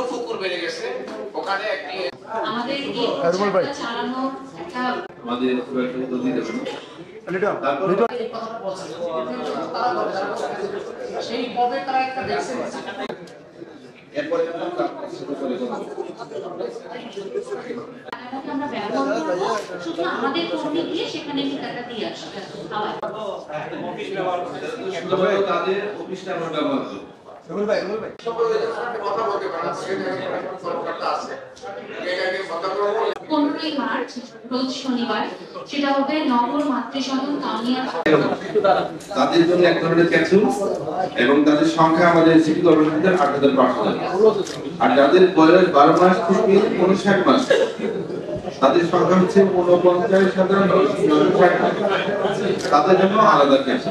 প্রচুর পুকুর বেড়ে গেছে ওখানে একটি আমাদের এই প্রচারটা চালানো একটা আমাদের উদ্যোগ দিতে সেই পদে তারা একটা দেখছে এরপরে আমরা শুরু করে আমরা ব্যবহার করবো শুধু আমাদের কর্মী দিয়ে সেখানে টাকা দিয়ে আসবে তাদের অফিসটা আমরা ব্যবহার করব। কথা বলতে পারেন কর্মকর্তা আছে 15ই মার্চ রোজ শনিবার সেটা হবে নগর মাতৃসদন কাউনিয়া। তাদের জন্য এক ধরনের ক্যাচু এবং তাদের সংখ্যা আমাদের সিটি কর্পোরেশনের 8,500 আর যাদের বয়স 12 মাস থেকে 59 মাস তাদের সংখ্যা হচ্ছে 49,060 তাদের জন্য আলাদা ক্যাচু।